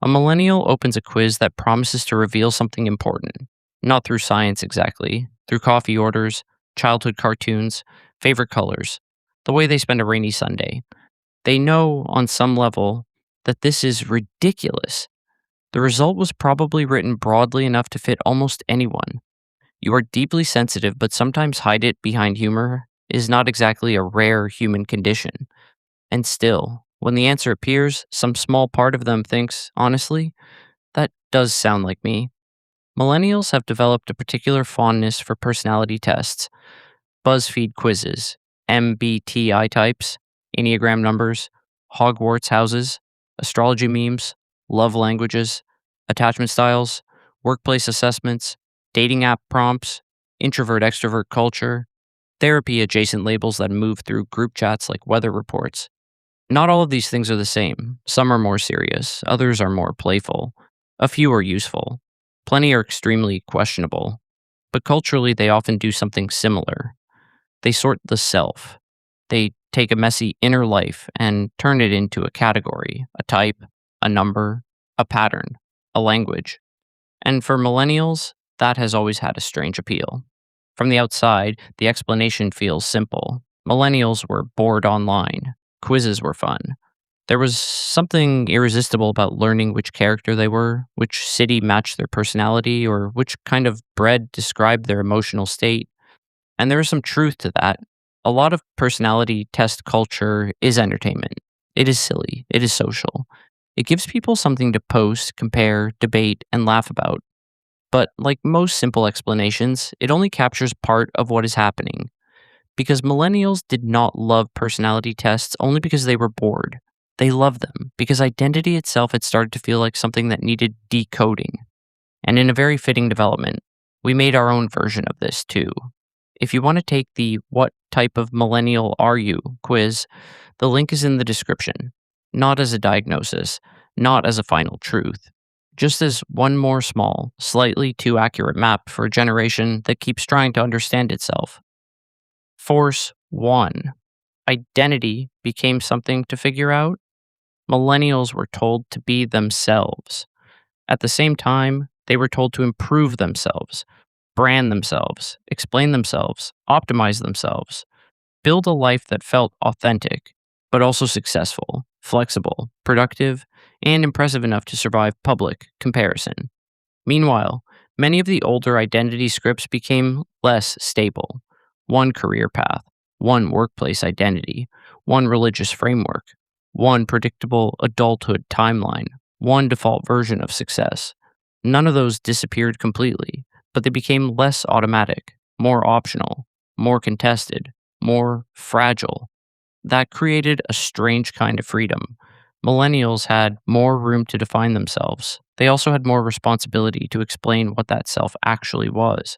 A millennial opens a quiz that promises to reveal something important, not through science exactly, through coffee orders, childhood cartoons, favorite colors, the way they spend a rainy Sunday. They know on some level that this is ridiculous. The result was probably written broadly enough to fit almost anyone. You are deeply sensitive, but sometimes hide it behind humor is not exactly a rare human condition. And still, when the answer appears, some small part of them thinks, honestly, that does sound like me. Millennials have developed a particular fondness for personality tests, BuzzFeed quizzes, MBTI types, Enneagram numbers, Hogwarts houses, astrology memes, love languages, attachment styles, workplace assessments, dating app prompts, introvert extrovert culture, therapy adjacent labels that move through group chats like weather reports. Not all of these things are the same. Some are more serious, others are more playful. A few are useful. Plenty are extremely questionable. But culturally, they often do something similar. They sort the self. They take a messy inner life and turn it into a category, a type, a number, a pattern, a language. And for millennials, that has always had a strange appeal. From the outside, the explanation feels simple. Millennials were bored online. Quizzes were fun. There was something irresistible about learning which character they were, which city matched their personality, or which kind of bread described their emotional state. And there is some truth to that. A lot of personality test culture is entertainment. It is silly. It is social. It gives people something to post, compare, debate, and laugh about. But like most simple explanations, it only captures part of what is happening. Because millennials did not love personality tests only because they were bored. They loved them because identity itself had started to feel like something that needed decoding. And in a very fitting development, we made our own version of this too. If you want to take the "What type of millennial are you" quiz, the link is in the description. Not as a diagnosis, not as a final truth, just as one more small, slightly too accurate map for a generation that keeps trying to understand itself. Force 1. Identity became something to figure out. Millennials were told to be themselves. At the same time, they were told to improve themselves, brand themselves, explain themselves, optimize themselves, build a life that felt authentic, but also successful, flexible, productive, and impressive enough to survive public comparison. Meanwhile, many of the older identity scripts became less stable. One career path, one workplace identity, one religious framework, one predictable adulthood timeline, one default version of success. None of those disappeared completely, but they became less automatic, more optional, more contested, more fragile. That created a strange kind of freedom. Millennials had more room to define themselves. They also had more responsibility to explain what that self actually was.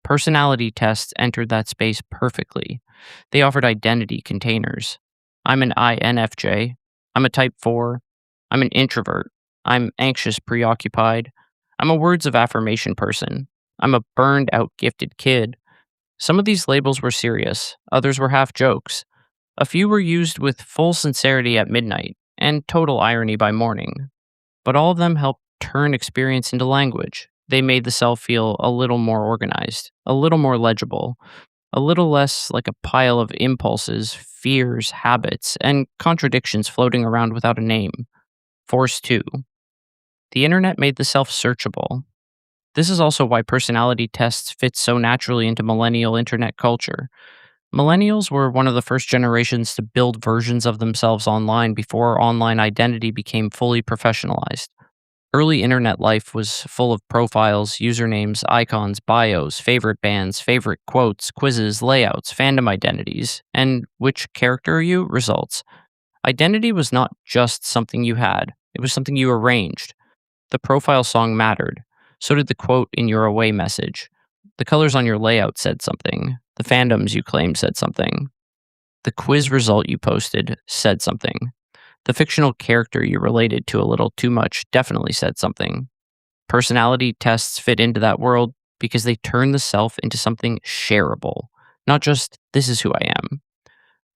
Personality tests entered that space perfectly. They offered identity containers. I'm an INFJ. I'm a type 4. I'm an introvert. I'm anxious, preoccupied. I'm a words of affirmation person. I'm a burned out, gifted kid. Some of these labels were serious, others were half jokes. A few were used with full sincerity at midnight and total irony by morning. But all of them helped turn experience into language. They made the self feel a little more organized, a little more legible, a little less like a pile of impulses, fears, habits, and contradictions floating around without a name. Force 2. The internet made the self searchable. This is also why personality tests fit so naturally into millennial internet culture. Millennials were one of the first generations to build versions of themselves online before online identity became fully professionalized. Early internet life was full of profiles, usernames, icons, bios, favorite bands, favorite quotes, quizzes, layouts, fandom identities, and which character are you results. Identity was not just something you had, it was something you arranged. The profile song mattered. So did the quote in your away message. The colors on your layout said something. The fandoms you claimed said something. The quiz result you posted said something. The fictional character you related to a little too much definitely said something. Personality tests fit into that world because they turn the self into something shareable, not just, this is who I am.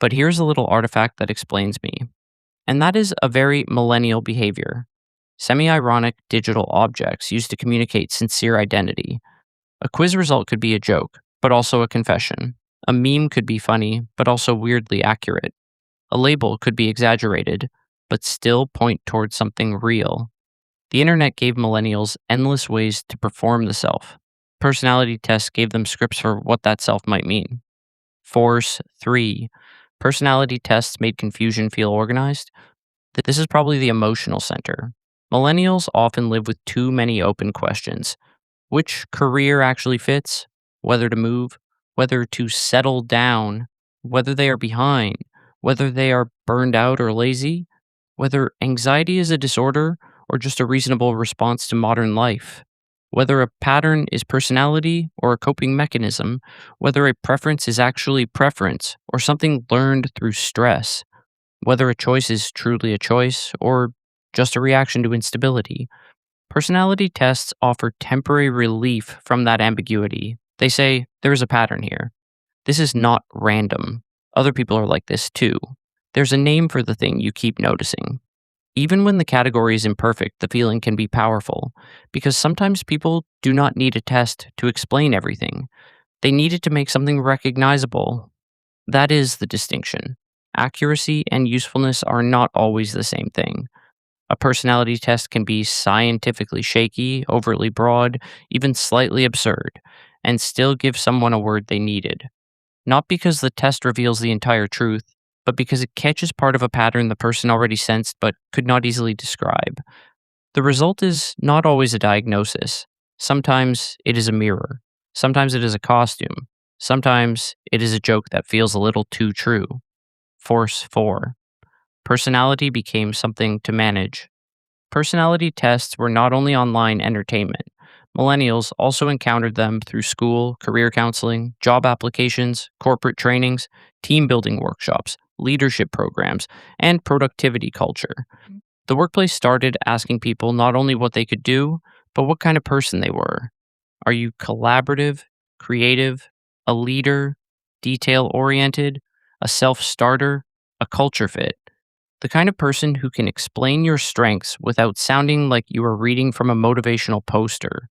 But here's a little artifact that explains me. And that is a very millennial behavior. semi ironic digital objects used to communicate sincere identity. A quiz result could be a joke, but also a confession. A meme could be funny, but also weirdly accurate. A label could be exaggerated, but still point towards something real. The internet gave millennials endless ways to perform the self. Personality tests gave them scripts for what that self might mean. Force 3. Personality tests made confusion feel organized. This is probably the emotional center. Millennials often live with too many open questions. Which career actually fits? Whether to move? Whether to settle down? Whether they are behind? Whether they are burned out or lazy? Whether anxiety is a disorder or just a reasonable response to modern life? Whether a pattern is personality or a coping mechanism? Whether a preference is actually preference or something learned through stress? Whether a choice is truly a choice or just a reaction to instability? Personality tests offer temporary relief from that ambiguity. They say, there is a pattern here. This is not random. Other people are like this too. There's a name for the thing you keep noticing. Even when the category is imperfect, the feeling can be powerful because sometimes people do not need a test to explain everything. They need it to make something recognizable. That is the distinction. Accuracy and usefulness are not always the same thing. A personality test can be scientifically shaky, overly broad, even slightly absurd, and still give someone a word they needed. Not because the test reveals the entire truth, but because it catches part of a pattern the person already sensed but could not easily describe. The result is not always a diagnosis. Sometimes it is a mirror. Sometimes it is a costume. Sometimes it is a joke that feels a little too true. Force 4. Personality became something to manage. Personality tests were not only online entertainment. Millennials also encountered them through school, career counseling, job applications, corporate trainings, team building workshops, leadership programs, and productivity culture. The workplace started asking people not only what they could do, but what kind of person they were. Are you collaborative, creative, a leader, detail oriented, a self starter, a culture fit? The kind of person who can explain your strengths without sounding like you are reading from a motivational poster.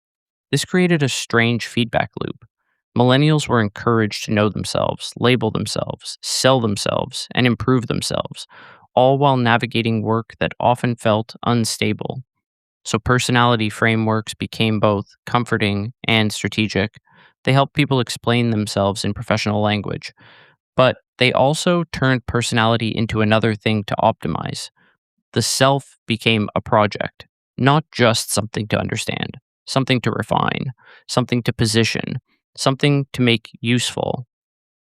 This created a strange feedback loop. Millennials were encouraged to know themselves, label themselves, sell themselves, and improve themselves, all while navigating work that often felt unstable. So, personality frameworks became both comforting and strategic. They helped people explain themselves in professional language, but they also turned personality into another thing to optimize. The self became a project, not just something to understand, something to refine, something to position, something to make useful.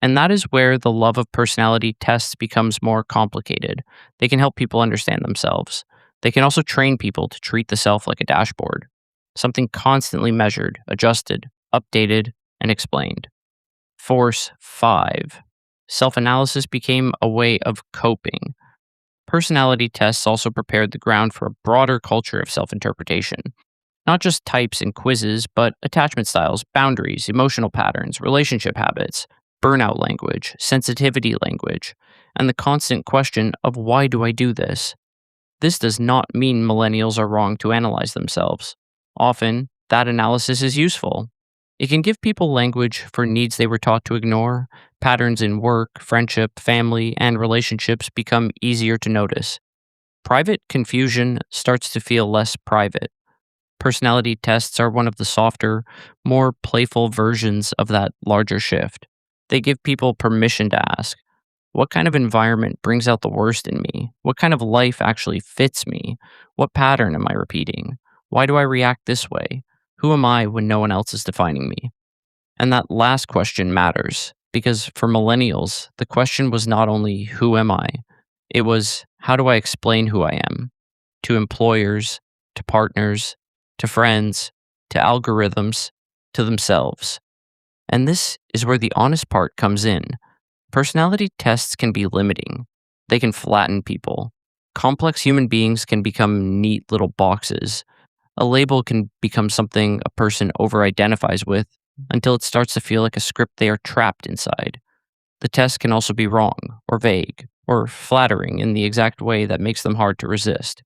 And that is where the love of personality tests becomes more complicated. They can help people understand themselves. They can also train people to treat the self like a dashboard, something constantly measured, adjusted, updated, and explained. Force 5. Self analysis became a way of coping. Personality tests also prepared the ground for a broader culture of self interpretation. Not just types and quizzes, but attachment styles, boundaries, emotional patterns, relationship habits, burnout language, sensitivity language, and the constant question of why do I do this? This does not mean millennials are wrong to analyze themselves. Often, that analysis is useful. It can give people language for needs they were taught to ignore. Patterns in work, friendship, family, and relationships become easier to notice. Private confusion starts to feel less private. Personality tests are one of the softer, more playful versions of that larger shift. They give people permission to ask, what kind of environment brings out the worst in me? What kind of life actually fits me? What pattern am I repeating? Why do I react this way? Who am I when no one else is defining me? And that last question matters because for millennials, the question was not only who am I? It was how do I explain who I am to employers, to partners, to friends, to algorithms, to themselves. And this is where the honest part comes in. Personality tests can be limiting. They can flatten people. Complex human beings can become neat little boxes. A label can become something a person over identifies with until it starts to feel like a script they are trapped inside. The test can also be wrong, or vague, or flattering in the exact way that makes them hard to resist.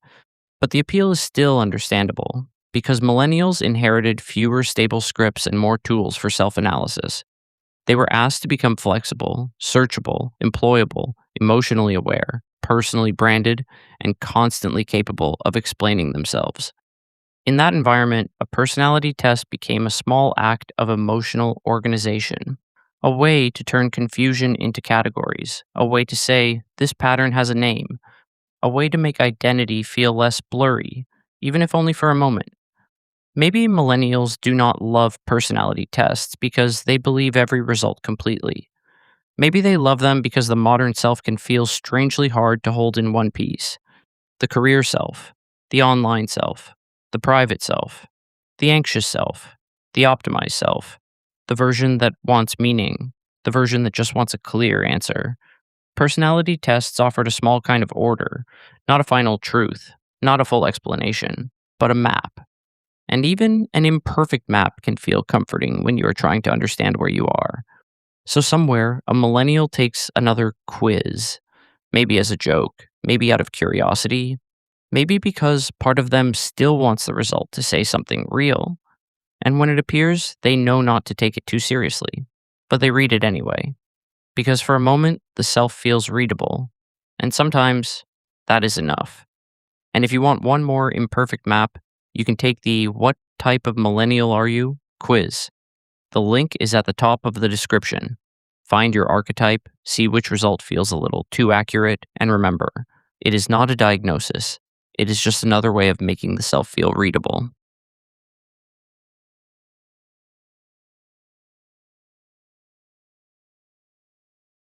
But the appeal is still understandable because millennials inherited fewer stable scripts and more tools for self analysis. They were asked to become flexible, searchable, employable, emotionally aware, personally branded, and constantly capable of explaining themselves. In that environment, a personality test became a small act of emotional organization, a way to turn confusion into categories, a way to say, this pattern has a name, a way to make identity feel less blurry, even if only for a moment. Maybe millennials do not love personality tests because they believe every result completely. Maybe they love them because the modern self can feel strangely hard to hold in one piece: the career self, the online self, the private self, the anxious self, the optimized self, the version that wants meaning, the version that just wants a clear answer. Personality tests offered a small kind of order, not a final truth, not a full explanation, but a map. And even an imperfect map can feel comforting when you are trying to understand where you are. So, somewhere, a millennial takes another quiz, maybe as a joke, maybe out of curiosity, maybe because part of them still wants the result to say something real. And when it appears, they know not to take it too seriously, but they read it anyway. Because for a moment, the self feels readable. And sometimes that is enough. And if you want one more imperfect map, you can take the What Type of Millennial Are You quiz. The link is at the top of the description. Find your archetype, see which result feels a little too accurate, and remember, it is not a diagnosis. It is just another way of making the self feel readable.